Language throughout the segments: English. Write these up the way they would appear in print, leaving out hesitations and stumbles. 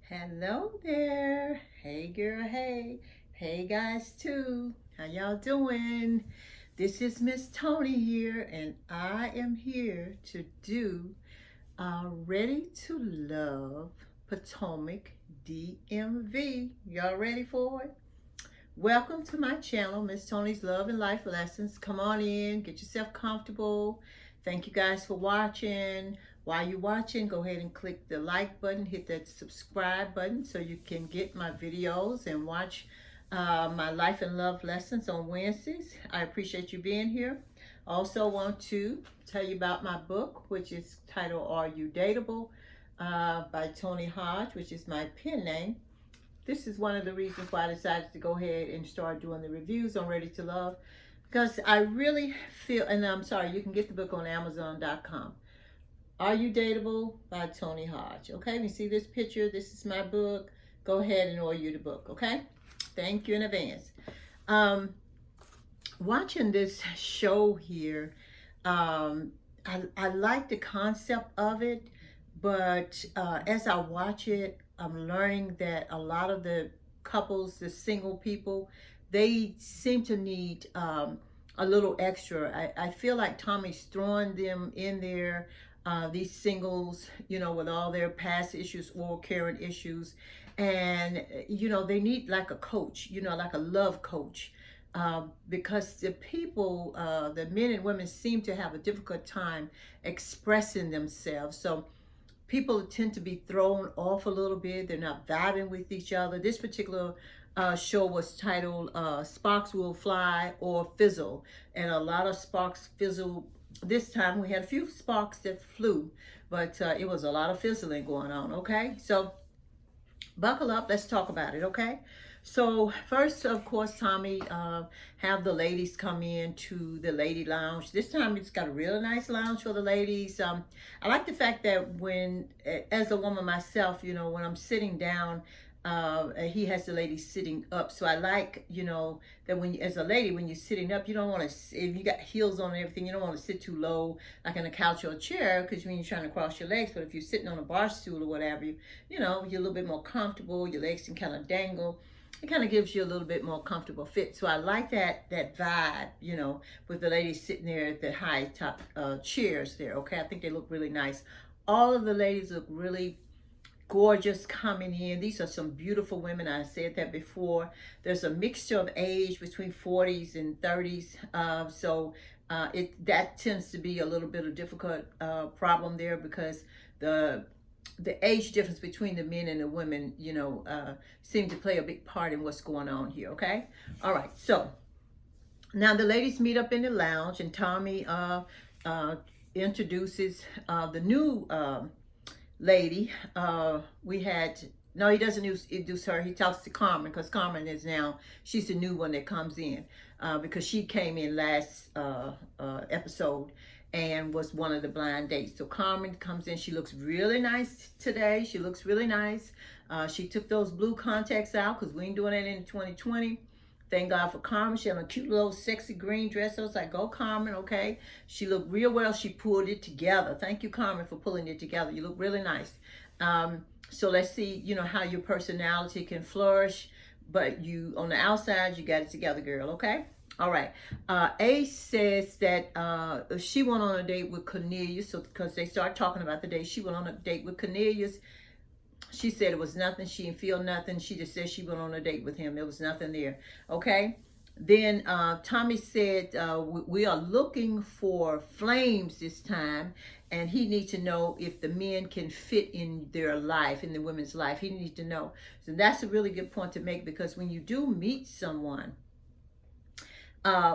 Hello there. Hey girl, hey. Hey guys too. How y'all doing? This is Miss Tony here and I am here to do Ready to Love Potomac DMV. Y'all ready for it? Welcome to my channel, Miss Tony's Love and Life Lessons. Come on in, get yourself comfortable. Thank you guys for watching. While you're watching, go ahead and click the like button, hit that subscribe button so you can get my videos and watch my life and love lessons on Wednesdays. I appreciate you being here. Also want to tell you about my book, which is titled Are You Dateable by Tony Hodge, which is my pen name. This is one of the reasons why I decided to go ahead and start doing the reviews on Ready to Love, because I really feel, and I'm sorry, you can get the book on Amazon.com. Are You Dateable by Tony Hodge. Okay, you see this picture? This is my book. Go ahead and order you the book, okay? Thank you in advance. Watching this show here, I like the concept of it, but as I watch it, I'm learning that a lot of the couples, the single people, they seem to need a little extra. I feel like Tommy's throwing them in there, these singles, you know, with all their past issues or current issues. And, you know, they need like a coach, you know, like a love coach. Because the people, the men and women seem to have a difficult time expressing themselves. So people tend to be thrown off a little bit. They're not vibing with each other. This particular show was titled Sparks Will Fly or Fizzle. And a lot of sparks fizzle. This time we had a few sparks that flew, but it was a lot of fizzling going on, okay? So buckle up, let's talk about it, okay? So first, of course, Tommy have the ladies come in to the lady lounge. This time it's got a really nice lounge for the ladies. I like the fact that when, as a woman myself, you know, when I'm sitting down, he has the ladies sitting up. So I like, you know, that when, as a lady, when you're sitting up, you don't want to, if you got heels on and everything, you don't want to sit too low, like on a couch or a chair, because when you're trying to cross your legs. But if you're sitting on a bar stool or whatever, you know, you're a little bit more comfortable. Your legs can kind of dangle. It kind of gives you a little bit more comfortable fit. So I like that vibe, you know, with the ladies sitting there at the high top chairs there, okay? I think they look really nice. All of the ladies look really gorgeous coming in. These are some beautiful women. I said that before. There's a mixture of age between 40s and 30s. So that tends to be a little bit of difficult problem there, because the age difference between the men and the women, you know, seem to play a big part in what's going on here, okay? All right, so now the ladies meet up in the lounge, and Tommy introduces the new lady. We had, no, he doesn't introduce her. He talks to Carmen, because Carmen is now, she's the new one that comes in, because she came in last episode and was one of the blind dates. So Carmen comes in. She looks really nice today. She looks really nice. She took those blue contacts out, because we ain't doing that in 2020. Thank God for Carmen. She had a cute little sexy green dress. I was like, go Carmen, okay? She looked real well. She pulled it together. Thank you, Carmen, for pulling it together. You look really nice. So let's see, you know, how your personality can flourish, but you, on the outside, you got it together, girl, okay? All right. Ace says that she went on a date with Cornelius, so because they start talking about the date. She went on a date with Cornelius. She said it was nothing. She didn't feel nothing. She just said she went on a date with him. There was nothing there. Okay. Then Tommy said, we are looking for flames this time, and he needs to know if the men can fit in their life, in the women's life. He needs to know. So that's a really good point to make, because when you do meet someone,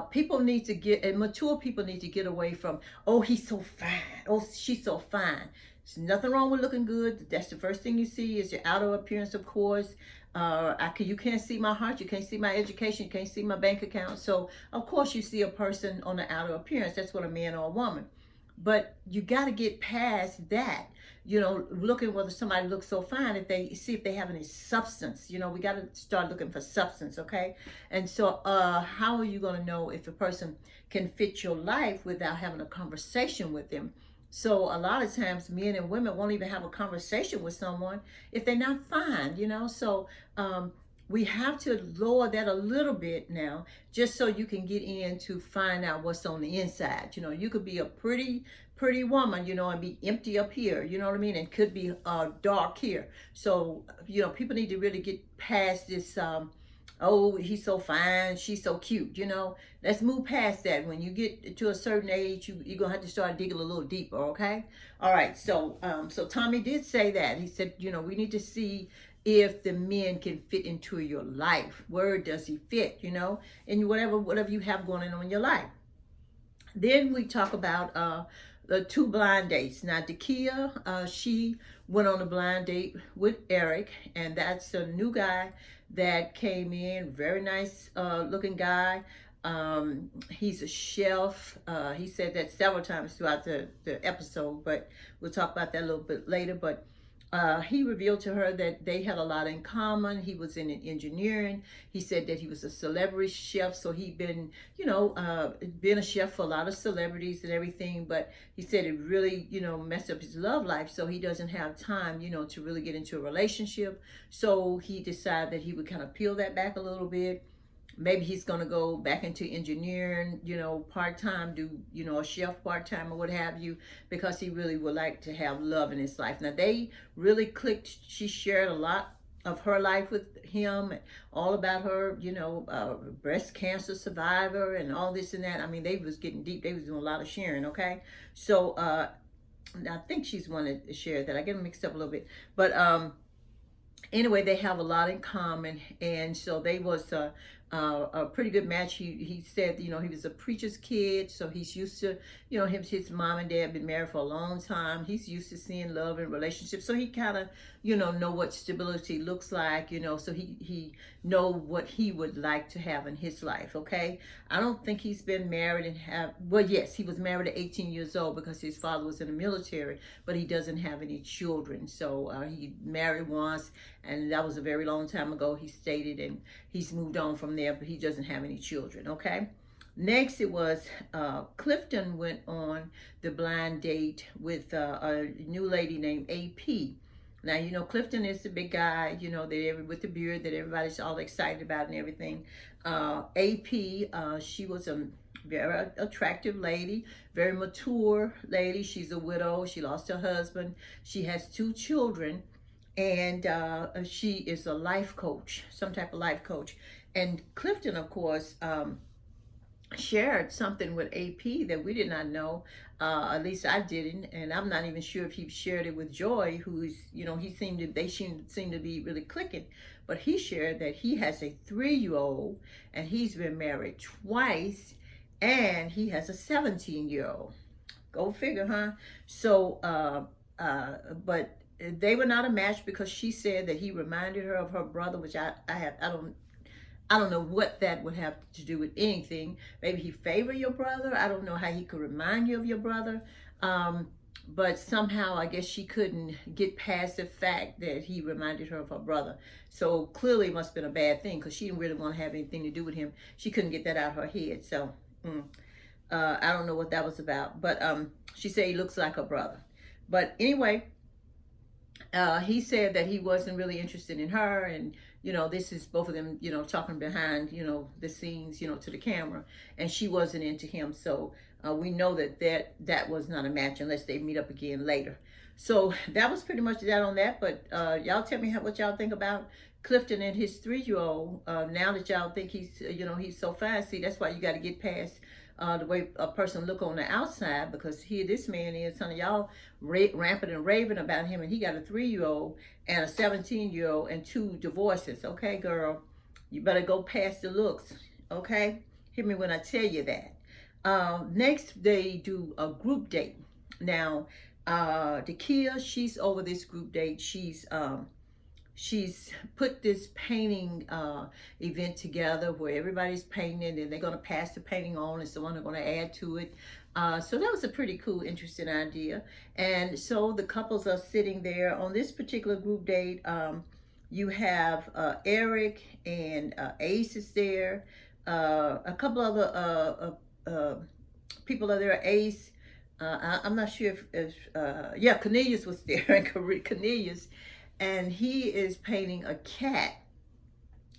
people need to get, and mature people need to get away from, oh, he's so fine. Oh, she's so fine. There's nothing wrong with looking good. That's the first thing you see is your outer appearance, of course. You can't see my heart. You can't see my education. You can't see my bank account. So, of course, you see a person on the outer appearance. That's what a man or a woman. But you got to get past that. You know, looking whether somebody looks so fine, if they see if they have any substance. You know, we got to start looking for substance, okay? And so how are you going to know if a person can fit your life without having a conversation with them? So a lot of times men and women won't even have a conversation with someone if they're not fine, you know. So um, we have to lower that a little bit now, just so you can get in to find out what's on the inside. You know, you could be a pretty woman, you know, and be empty up here, you know what I mean, and could be dark here. So you know, people need to really get past this. Oh, he's so fine, she's so cute, you know. Let's move past that. When you get to a certain age, you're gonna have to start digging a little deeper, okay? All right, so Tommy did say that. He said, you know, we need to see if the men can fit into your life. Where does he fit, you know, and whatever you have going on in your life. Then we talk about the two blind dates. Now, Dakia, she went on a blind date with Eric, and that's a new guy that came in. Very nice looking guy. He's a chef. He said that several times throughout the episode, but we'll talk about that a little bit later. But he revealed to her that they had a lot in common. He was in engineering. He said that he was a celebrity chef, so he'd been, you know, been a chef for a lot of celebrities and everything. But he said it really, you know, messed up his love life, so he doesn't have time, you know, to really get into a relationship. So he decided that he would kind of peel that back a little bit. Maybe he's going to go back into engineering, you know, part-time, do, you know, a chef part-time or what have you, because he really would like to have love in his life. Now, they really clicked. She shared a lot of her life with him, all about her, you know, breast cancer survivor and all this and that. I mean, they was getting deep. They was doing a lot of sharing, okay? So I think she's one that shared that. I get them mixed up a little bit. But anyway, they have a lot in common, and so they was a pretty good match. He said, you know, he was a preacher's kid, so he's used to, you know, his mom and dad been married for a long time. He's used to seeing love and relationships, so he kind of, you know what stability looks like, you know, so he know what he would like to have in his life. Okay, I don't think he's been married and have, well, yes, he was married at 18 years old because his father was in the military, but he doesn't have any children. So he married once, and that was a very long time ago, he stated, and he's moved on from there, but he doesn't have any children. Okay, next it was Clifton went on the blind date with a new lady named AP. Now, you know, Clifton is the big guy, you know, with the beard that everybody's all excited about and everything. AP, she was a very attractive lady, very mature lady. She's a widow. She lost her husband. She has 2 children, and she is a life coach, some type of life coach. And Clifton, of course, shared something with AP that we did not know. At least I didn't, and I'm not even sure if he shared it with Joy, who's, you know, they seem to be really clicking. But he shared that he has a 3-year-old, and he's been married twice, and he has a 17-year-old. Go figure, huh? So, but they were not a match because she said that he reminded her of her brother, which I don't know what that would have to do with anything. Maybe he favored your brother. I don't know how he could remind you of your brother. But somehow I guess she couldn't get past the fact that he reminded her of her brother. So clearly it must have been a bad thing, because she didn't really want to have anything to do with him. She couldn't get that out of her head. So I don't know what that was about. But she said he looks like her brother. But anyway, he said that he wasn't really interested in her, and you know, this is both of them, you know, talking behind, you know, the scenes, you know, to the camera, and she wasn't into him. So we know that was not a match unless they meet up again later. So that was pretty much that on that. But y'all tell me what y'all think about Clifton and his 3-year-old. Now that y'all think he's, you know, he's so fine. See, that's why you got to get past the way a person look on the outside, because here this man is, son of y'all rampant and raving about him, and he got a 3-year-old and a 17-year-old and 2 divorces. Okay, girl, you better go past the looks. Okay, hear me when I tell you that. Next, they do a group date. Now, Dakia, she's over this group date. She's put this painting event together where everybody's painting, and they're going to pass the painting on, and someone are going to add to it. So that was a pretty cool, interesting idea. And so the couples are sitting there on this particular group date. You have Eric and Ace is there. A couple other people are there. Ace, I'm not sure if yeah, Cornelius was there, and Cornelius, and he is painting a cat.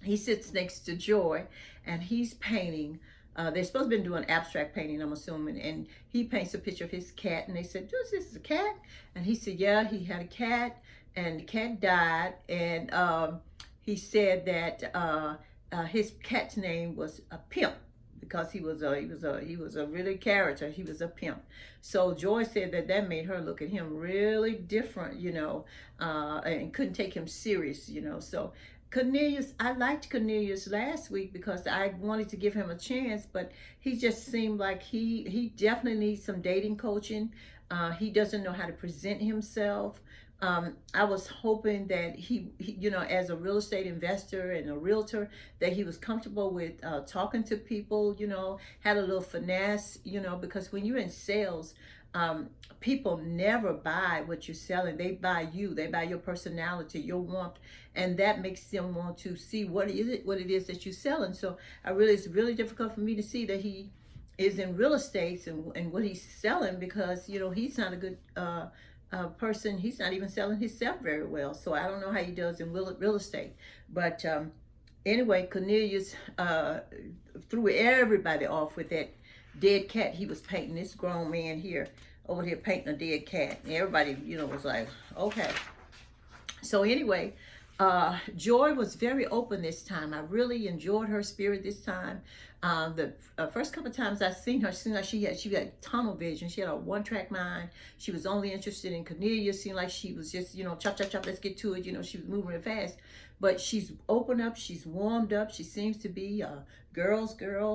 He sits next to Joy, and he's painting. They're supposed to be doing abstract painting, I'm assuming, and he paints a picture of his cat, and they said, "This is a cat," and he said, "Yeah, he had a cat, and the cat died," and he said that his cat's name was a pimp because he was a really character. He was a pimp. So Joy said that that made her look at him really different, and couldn't take him serious, So Cornelius, I liked Cornelius last week because I wanted to give him a chance, but he just seemed like he definitely needs some dating coaching. He doesn't know how to present himself. I was hoping that as a real estate investor and a realtor, that he was comfortable with talking to people, had a little finesse, because when you're in sales, people never buy what you're selling. They buy you. They buy your personality, your warmth, and that makes them want to see what it is that you're selling. So it's really difficult for me to see that he is in real estate and what he's selling, because he's not a good person. He's not even selling himself very well. So I don't know how he does in real estate. But anyway, Cornelius threw everybody off with that dead cat he was painting. This grown man here over here painting a dead cat. And everybody, was like, okay. So anyway, Joy was very open this time. I really enjoyed her spirit this time. The first couple of times I seen her, seemed like she had tunnel vision. She had a one-track mind. She was only interested in Cornelia. Seemed like she was just, chop, chop, chop, let's get to it. She was moving real fast. But she's opened up. She's warmed up. She seems to be girls.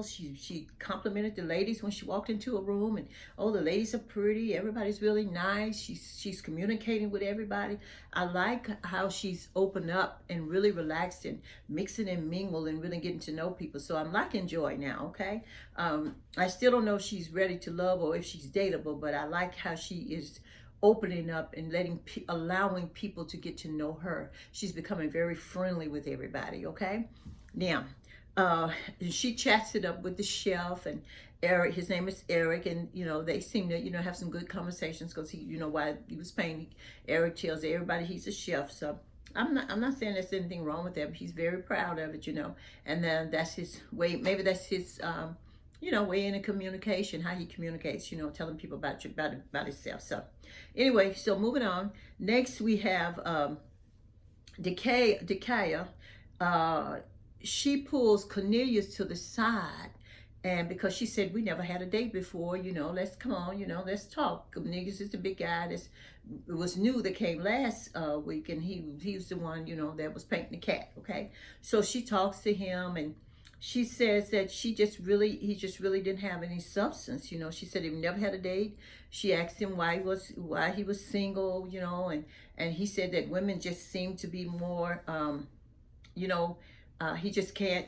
She complimented the ladies when she walked into a room, and oh, the ladies are pretty. Everybody's really nice. She's communicating with everybody. I like how she's opened up and really relaxed and mixing and mingle and really getting to know people. So I'm liking Joy now. Okay, I still don't know if she's ready to love or if she's dateable, but I like how she is opening up and allowing people to get to know her. She's becoming very friendly with everybody. Okay, now she chats it up with the chef and Eric. His name is Eric, and they seem to have some good conversations, because he while he was painting, Eric tells everybody he's a chef. So I'm not saying there's anything wrong with that, but he's very proud of it, and then that's his way. Maybe that's his way in a communication, how he communicates, telling people about himself. So anyway, so moving on. Next we have Decaya. She pulls Cornelius to the side, and because she said, we never had a date before, let's come on, let's talk. Cornelius is the big guy it was new that came last week, and he was the one, that was painting the cat. Okay, so she talks to him, and she says that he just really didn't have any substance. She said he never had a date. She asked him why he was single, and he said that women just seem to be more, he just can't,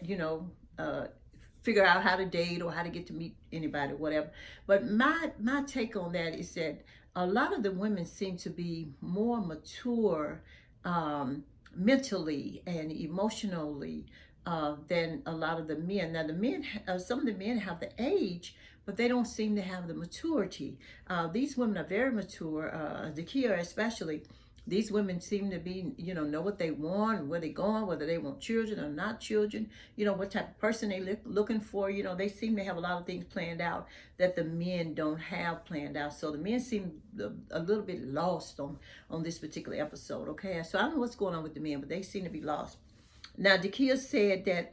figure out how to date or how to get to meet anybody, whatever. But my take on that is that a lot of the women seem to be more mature mentally and emotionally than a lot of the men. Now, some of the men have the age, but they don't seem to have the maturity. These women are very mature, the Kia especially. These women seem to be, know what they want, where they're going, whether they want children or not children, what type of person they looking for. They seem to have a lot of things planned out that the men don't have planned out. So the men seem a little bit lost on this particular episode, okay? So I don't know what's going on with the men, but they seem to be lost. Now, Dakia said that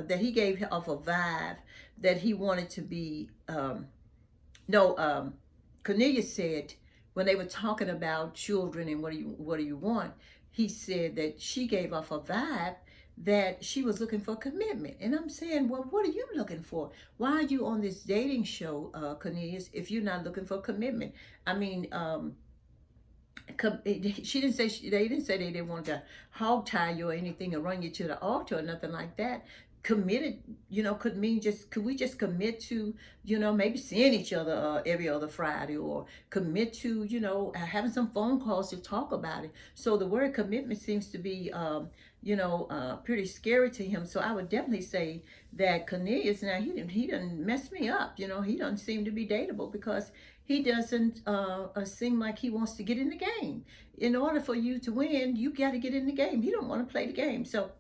that he gave off a vibe that he wanted to be, Cornelia said, when they were talking about children and what do you want, he said that she gave off a vibe that she was looking for commitment. And I'm saying, well, what are you looking for? Why are you on this dating show, Cornelius, if you're not looking for commitment? I mean, they didn't say they didn't want to hog tie you or anything or run you to the altar or nothing like that. committed, could mean could we just commit to, maybe seeing each other every other Friday, or commit to, having some phone calls to talk about it. So the word commitment seems to be, pretty scary to him. So I would definitely say that Cornelius, now he didn't mess me up. He doesn't seem to be dateable, because he doesn't seem like he wants to get in the game. In order for you to win, you got to get in the game. He don't want to play the game. So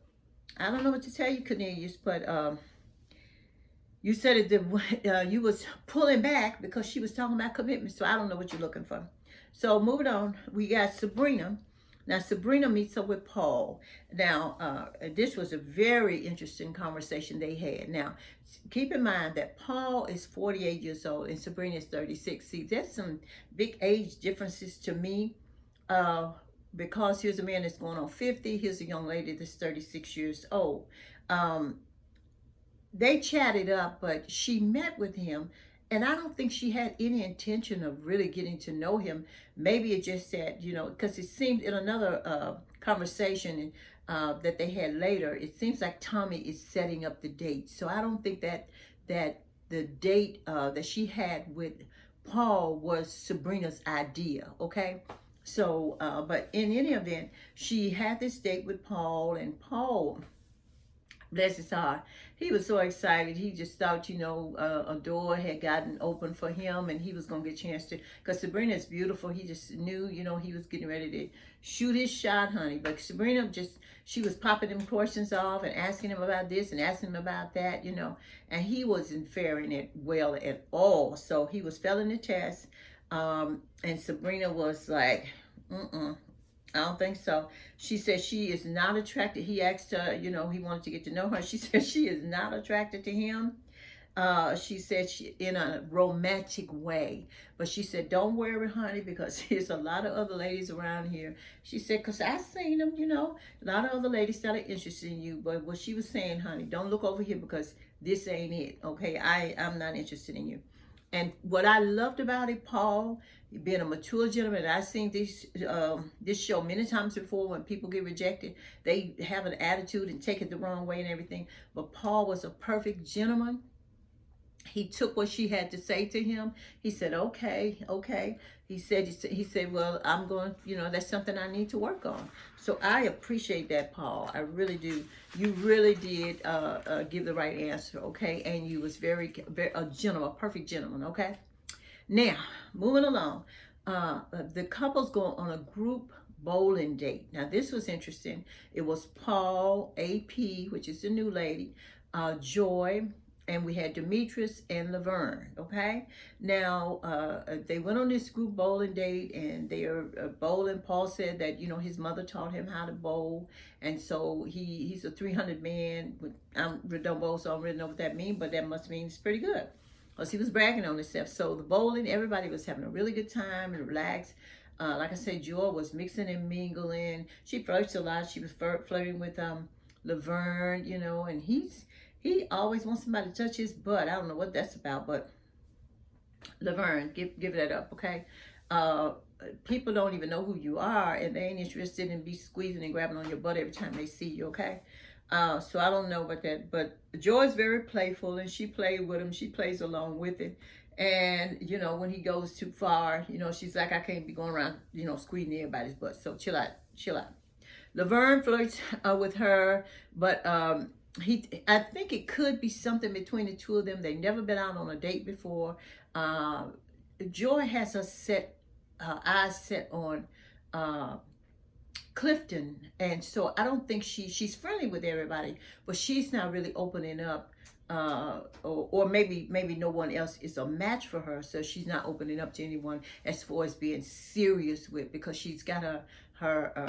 I don't know what to tell you, Cornelius, but you said it, you was pulling back because she was talking about commitment. So I don't know what you're looking for. So moving on, we got Sabrina. Now, Sabrina meets up with Paul. Now, this was a very interesting conversation they had. Now, keep in mind that Paul is 48 years old and Sabrina is 36. See, there's some big age differences to me, because here's a man that's going on 50. Here's a young lady that's 36 years old. They chatted up, but she met with him, and I don't think she had any intention of really getting to know him. Maybe it just said, because it seemed in another conversation that they had later, it seems like Tommy is setting up the date. So I don't think that the date that she had with Paul was Sabrina's idea, okay? So, but in any event, she had this date with Paul, and Paul, bless his heart, he was so excited. He just thought, a door had gotten open for him, and he was going to get a chance to, because Sabrina is beautiful. He just knew, he was getting ready to shoot his shot, honey. But Sabrina she was popping them questions off and asking him about this and asking him about that, and he wasn't faring it well at all. So he was failing the test, and Sabrina was like, I don't think so. She said she is not attracted. He asked her, he wanted to get to know her. She said she is not attracted to him. She said she in a romantic way. But she said, don't worry, honey, because there's a lot of other ladies around here. She said, because I seen them, a lot of other ladies that are interested in you. But what she was saying, honey, don't look over here, because this ain't it, okay? I'm not interested in you. And what I loved about it, Paul, being a mature gentleman, I've seen this show many times before. When people get rejected, they have an attitude and take it the wrong way and everything. But Paul was a perfect gentleman. He took what she had to say to him. He said, okay. He said, well, I'm going, that's something I need to work on. So I appreciate that, Paul. I really do. You really did give the right answer, okay? And you was very a gentleman, a perfect gentleman, okay? Now, moving along, the couple's going on a group bowling date. Now, this was interesting. It was Paul, AP, which is the new lady, Joy, and we had Demetrius and Laverne, okay? Now, they went on this group bowling date, and they are bowling. Paul said that, his mother taught him how to bowl, and so he's a 300 man. I don't bowl, so I don't really know what that means, but that must mean it's pretty good, because he was bragging on himself. So the bowling, everybody was having a really good time and relaxed. Like I said, Joy was mixing and mingling. She flirts a lot. She was flirting with Laverne, and he always wants somebody to touch his butt. I don't know what that's about, but Laverne, give that up, okay? People don't even know who you are, and they ain't interested in be squeezing and grabbing on your butt every time they see you, okay? So I don't know about that, but Joy's very playful, and she played with him. She plays along with it. And, when he goes too far, she's like, I can't be going around, squeezing everybody's butt. So chill out. Laverne flirts with her, but I think it could be something between the two of them. They've never been out on a date before. Joy has her eyes set on Clifton, and so I don't think she's friendly with everybody, but she's not really opening up, or maybe no one else is a match for her, so she's not opening up to anyone as far as being serious with, because she's got her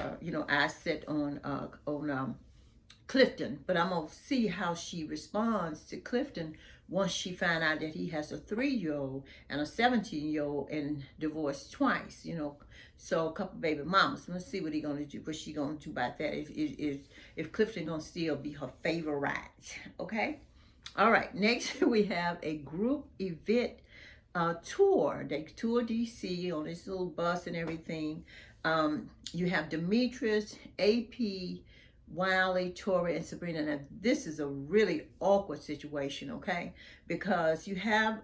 eyes set on Clifton. But I'm gonna see how she responds to Clifton once she find out that he has a 3-year-old and a 17-year-old and divorced twice, so a couple baby mamas. Let's see what she gonna do about that, if Clifton gonna still be her favorite, okay? All right, next we have a group event tour. They tour DC on this little bus and everything. You have Demetrius, AP, Wiley, Tori, and Sabrina. Now, this is a really awkward situation, okay? Because you have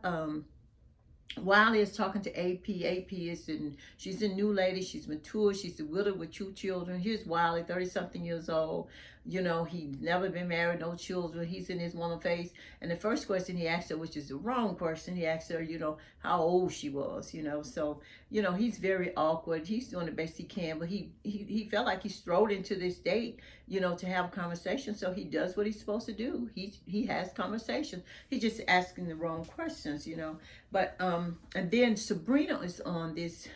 Wiley is talking to AP. AP is she's a new lady. She's mature. She's a widow with 2 children. Here's Wiley, 30 something years old. You know, he's never been married, no children. He's in his woman phase. And the first question he asked her, which is the wrong question, he asked her, you know, how old she was, you know. So, you know, he's very awkward. He's doing the best he can, but he felt like he's thrown into this date, you know, to have a conversation. So he does what he's supposed to do. He has conversation. He's just asking the wrong questions, you know. But and then Sabrina is on this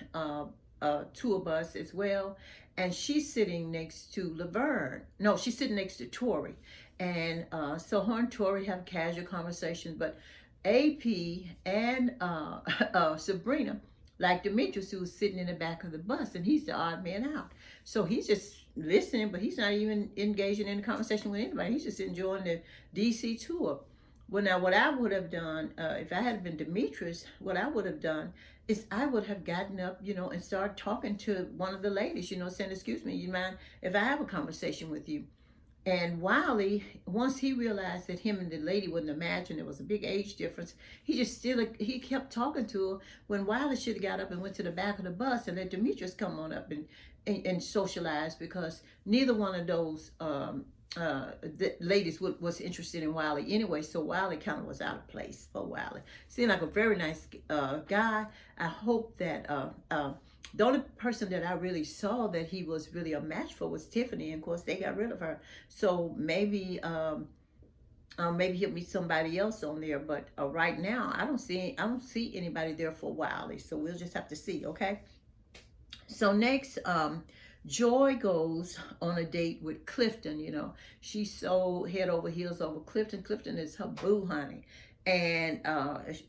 tour bus as well, and she's sitting next to Laverne. No, she's sitting next to Tori, and so her and Tori have casual conversations. But AP and Sabrina like Demetrius, who's sitting in the back of the bus, and he's the odd man out. So he's just listening, but he's not even engaging in a conversation with anybody. He's just enjoying the DC tour. Well, now, what I would have done, if I had been Demetrius, what I would have done is I would have gotten up, you know, and started talking to one of the ladies, you know, saying, excuse me, you mind if I have a conversation with you? And Wiley, once he realized that him and the lady wouldn't imagine there was a big age difference, he kept talking to her when Wiley should have got up and went to the back of the bus and let Demetrius come on up and socialize, because neither one of those the ladies was interested in Wiley anyway, so Wiley kind of was out of place for Wiley. Seemed like a very nice guy. I hope that the only person that I really saw that he was really a match for was Tiffany, and of course they got rid of her. So maybe maybe he'll meet somebody else on there. But right now I don't see anybody there for Wiley. So we'll just have to see. Okay. So next, Joy goes on a date with Clifton. You know, she's so head over heels over Clifton. Clifton is her boo honey. And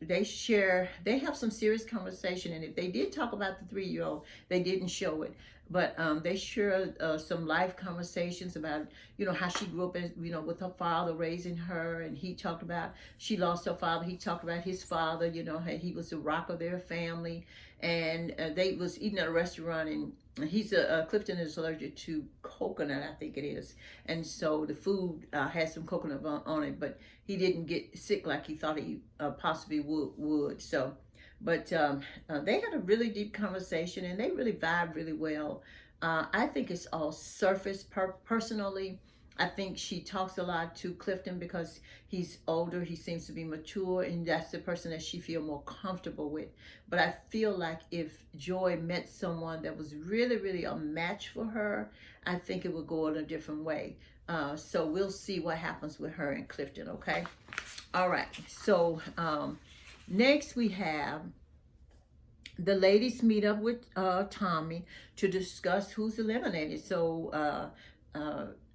they have some serious conversation. And if they did talk about the 3-year-old, they didn't show it. But they share some life conversations about, you know, how she grew up, as, you know, with her father raising her. And he talked about, she lost her father. He talked about his father, you know, he was the rock of their family. And they was eating at a restaurant, and Clifton is allergic to coconut, I think it is. And so the food had some coconut on it, but he didn't get sick like he thought he possibly would. So, but they had a really deep conversation, and they really vibed really well. I think it's all surface. Personally, I think she talks a lot to Clifton because he's older. He seems to be mature, and that's the person that she feels more comfortable with. But I feel like if Joy met someone that was really, really a match for her, I think it would go in a different way. So we'll see what happens with her and Clifton, okay? All right. So next we have the ladies meet up with Tommy to discuss who's eliminated. So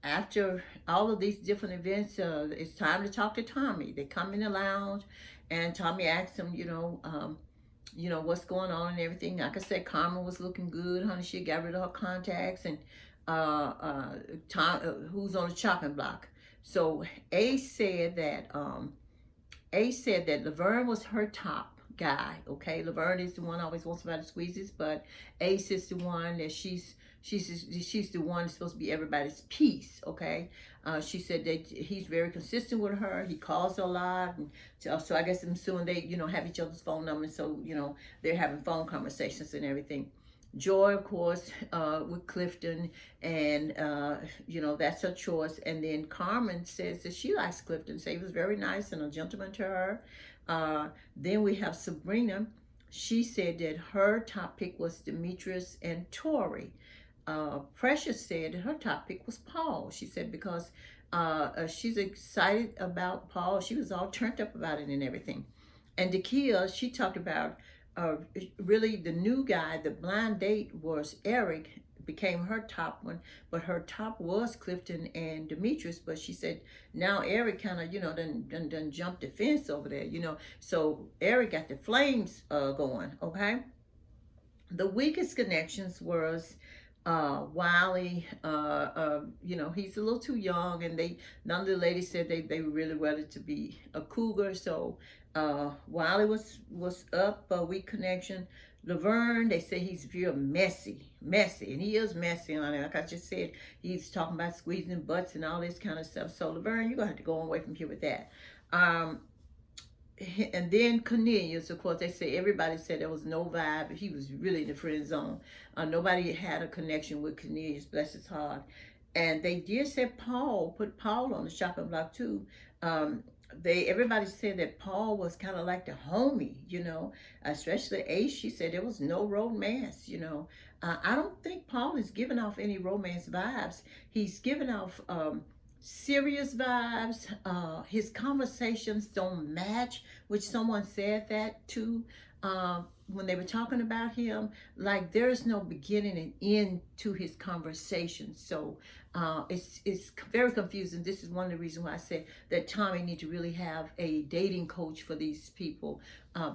after all of these different events, it's time to talk to Tommy. They come in the lounge, and Tommy asks him, you know, what's going on and everything. Like I said, Carmen was looking good, honey. She got rid of her contacts, and Tom, who's on the chopping block. So Ace said that Laverne was her top guy. Okay, Laverne is the one always wants somebody to squeeze his butt. Ace is the one that she's the one that's supposed to be everybody's piece. Okay, she said that he's very consistent with her. He calls her a lot, and so I guess I'm assuming they, you know, have each other's phone numbers. So, you know, they're having phone conversations and everything. Joy, of course, with Clifton, and you know, that's her choice. And then Carmen says that she likes Clifton. So he was very nice and a gentleman to her. Then we have Sabrina. She said that her top pick was Demetrius and Tori. Precious said that her top pick was Paul. She said because she's excited about Paul. She was all turned up about it and everything. And Dakia, she talked about really the new guy. The blind date was Eric, became her top one, but her top was Clifton and Demetrius. But she said now Eric kind of, you know, done jumped the fence over there, you know. So Eric got the flames going. Okay. The weakest connections was Wiley. You know, he's a little too young, and none of the ladies said they really wanted to be a cougar. So Wiley was up, a weak connection. Laverne, they say he's real messy, and he is messy on it. Like I just said, he's talking about squeezing butts and all this kind of stuff. So Laverne, you're gonna have to go away from here with that. Um, and then Cornelius, of course, they say everybody said there was no vibe. He was really in the friend zone. Nobody had a connection with Cornelius, bless his heart. And they did say Paul, put Paul on the chopping block too. Um, everybody said that Paul was kind of like the homie, especially Ace. She said there was no romance. I don't think Paul is giving off any romance vibes. He's giving off serious vibes. His conversations don't match, which someone said that too. When they were talking about him, like there's no beginning and end to his conversation. So it's very confusing. This is one of the reasons why I said that Tommy needs to really have a dating coach for these people,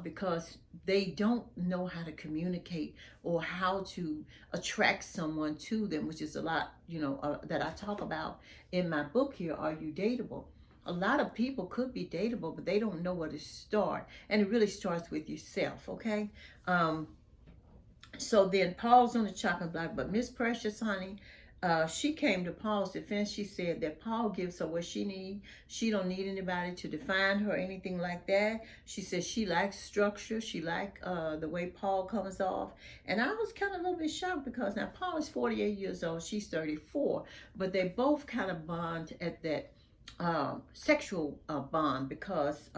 because they don't know how to communicate or how to attract someone to them, which is a lot, that I talk about in my book here, Are You Dateable? A lot of people could be dateable, but they don't know where to start. And it really starts with yourself, okay? So then Paul's on the chopping block, but Miss Precious, honey, she came to Paul's defense. She said that Paul gives her what she needs. She don't need anybody to define her or anything like that. She says she likes structure. She likes the way Paul comes off. And I was kind of a little bit shocked because now Paul is 48 years old. She's 34. But they both kind of bond at that sexual bond because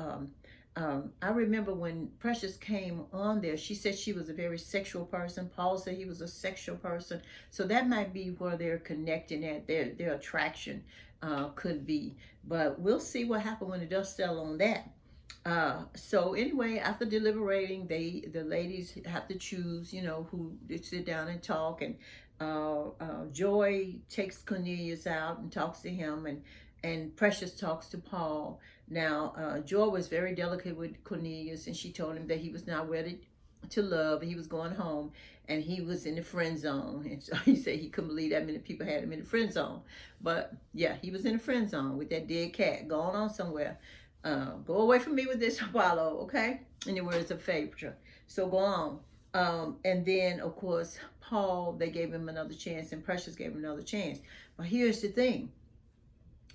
I remember when Precious came on there, she said she was a very sexual person. Paul said he was a sexual person. So that might be where they're connecting at, their attraction could be. But we'll see what happens when the dust settles on that. So anyway, after deliberating, the ladies have to choose, who they sit down and talk. And Joy takes Cornelius out and talks to him, and Precious talks to Paul. Now, Joy was very delicate with Cornelius, and she told him that he was not ready to love. He was going home, and he was in the friend zone. And so he said he couldn't believe that many people had him in the friend zone. But yeah, he was in the friend zone with that dead cat going on somewhere. Go away from me with this, Apollo, okay? In the words of Phaedra. So go on. And then, of course, Paul, they gave him another chance, and Precious gave him another chance. But here's the thing.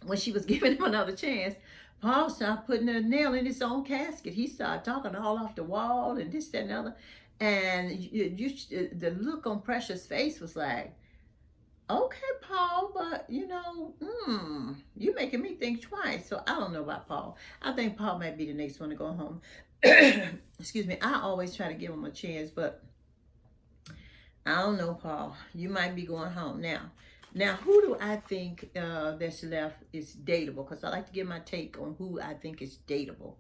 When she was giving him another chance, Paul started putting a nail in his own casket. He started talking all off the wall and this, that, and the other. And the look on Precious' face was like, okay, Paul, but you're making me think twice. So I don't know about Paul. I think Paul might be the next one to go home. Excuse me. I always try to give him a chance, but I don't know, Paul. You might be going home now. Now, who do I think that's left is dateable? Because I like to give my take on who I think is dateable.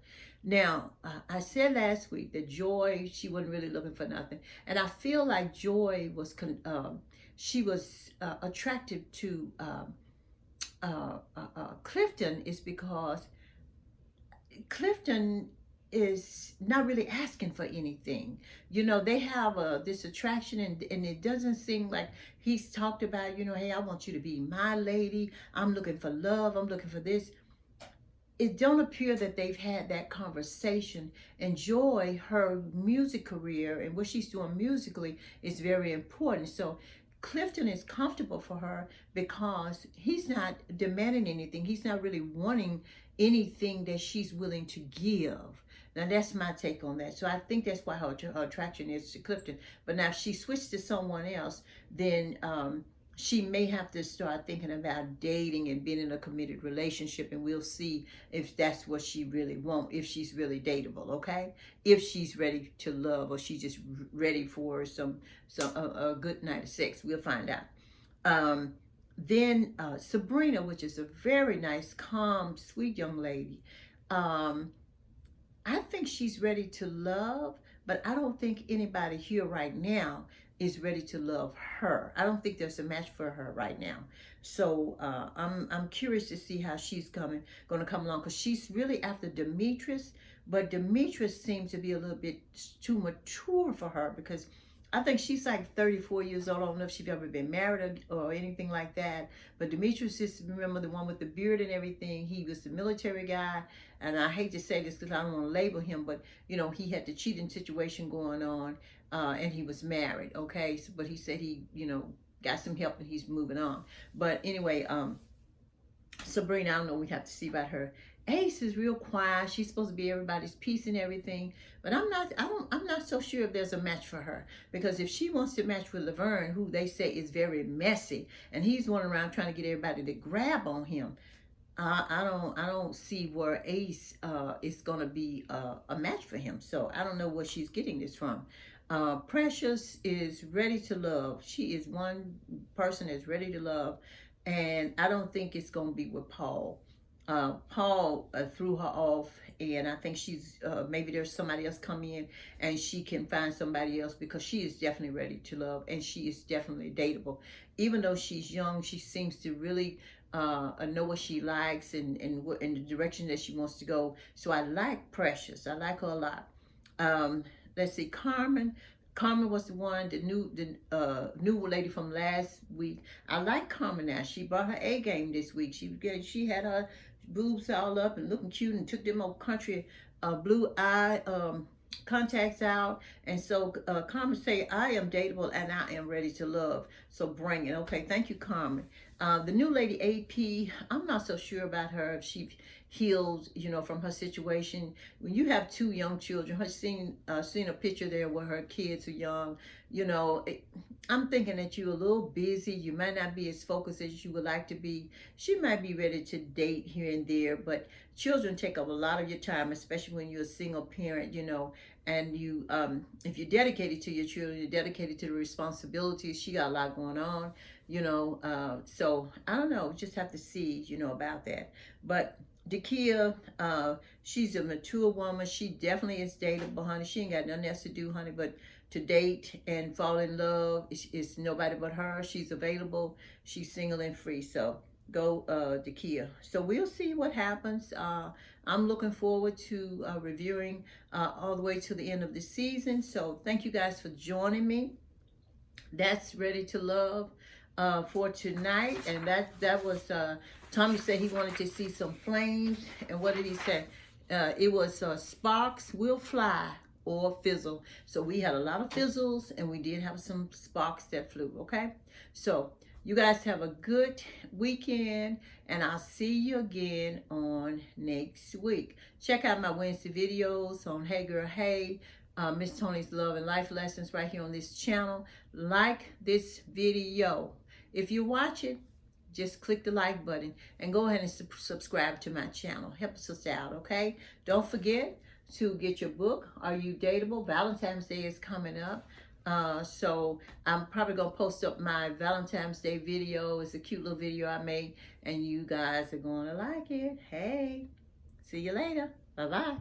Now, I said last week that Joy, she wasn't really looking for nothing. And I feel like Joy was, she was attracted to Clifton is because Clifton is not really asking for anything. They have this attraction, and it doesn't seem like he's talked about, hey, I want you to be my lady. I'm looking for love. I'm looking for this. It don't appear that they've had that conversation. And Joy, her music career and what she's doing musically is very important. So Clifton is comfortable for her because he's not demanding anything. He's not really wanting anything that she's willing to give. Now, that's my take on that. So I think that's why her attraction is to Clifton. But now if she switched to someone else, then she may have to start thinking about dating and being in a committed relationship. And we'll see if that's what she really wants, if she's really dateable, okay? If she's ready to love, or she's just ready for a good night of sex. We'll find out. Then Sabrina, which is a very nice, calm, sweet young lady. I think she's ready to love, but I don't think anybody here right now is ready to love her. I don't think there's a match for her right now. So I'm curious to see how she's going to come along, because she's really after Demetrius, but Demetrius seems to be a little bit too mature for her, because I think she's like 34 years old. I don't know if she's ever been married or anything like that. But Demetrius is, remember, the one with the beard and everything. He was the military guy. And I hate to say this because I don't want to label him, but, you know, he had the cheating situation going on, and he was married, okay? So, but he said he, you know, got some help and he's moving on. But anyway, Sabrina, I don't know, we have to see about her. Ace is real quiet. She's supposed to be everybody's peace and everything, but I'm not so sure if there's a match for her, because if she wants to match with Laverne, who they say is very messy, and he's running around trying to get everybody to grab on him, I don't see where Ace is gonna be a match for him. So I don't know where she's getting this from. Precious is ready to love. She is one person that's ready to love, and I don't think it's gonna be with Paul. Paul threw her off, and I think she's maybe there's somebody else come in and she can find somebody else, because she is definitely ready to love and she is definitely dateable. Even though she's young, she seems to really know what she likes and in the direction that she wants to go. So I like Precious. I like her a lot. Let's see, Carmen. Carmen was the one, the new lady from last week. I like Carmen now. She brought her A game this week. She had her boobs all up and looking cute, and took them old country blue eye contacts out. And so Carmen say, I am dateable and I am ready to love. So bring it. Okay, thank you, Carmen. The new lady AP, I'm not so sure about her, if she healed, you know, from her situation. When you have two young children, her seen a picture there where her kids are young, you know, I'm thinking that you're a little busy. You might not be as focused as you would like to be. She might be ready to date here and there, but children take up a lot of your time, especially when you're a single parent, you know, and you, if you're dedicated to your children, you're dedicated to the responsibilities. She got a lot going on, you know, so I don't know, just have to see, you know, about that. But Dakia, she's a mature woman. She definitely is dateable, honey. She ain't got nothing else to do, honey, but to date and fall in love. It's nobody but her. She's available. She's single and free. So go, Dakia. So we'll see what happens. I'm looking forward to reviewing all the way to the end of the season. So thank you guys for joining me. That's Ready to Love for tonight. And that was Tommy said he wanted to see some flames. And what did he say? It was sparks will fly or fizzle. So we had a lot of fizzles and we did have some sparks that flew. Okay, so you guys have a good weekend, and I'll see you again on next week. Check out my Wednesday videos on Hey Girl Hey, Miss Tony's Love and Life Lessons right here on this channel. Like this video. If you watch it, just click the like button and go ahead and subscribe to my channel. Help us out, okay? Don't forget to get your book, Are You Dateable? Valentine's Day is coming up. So I'm probably going to post up my Valentine's Day video. It's a cute little video I made, and you guys are going to like it. Hey, see you later. Bye-bye.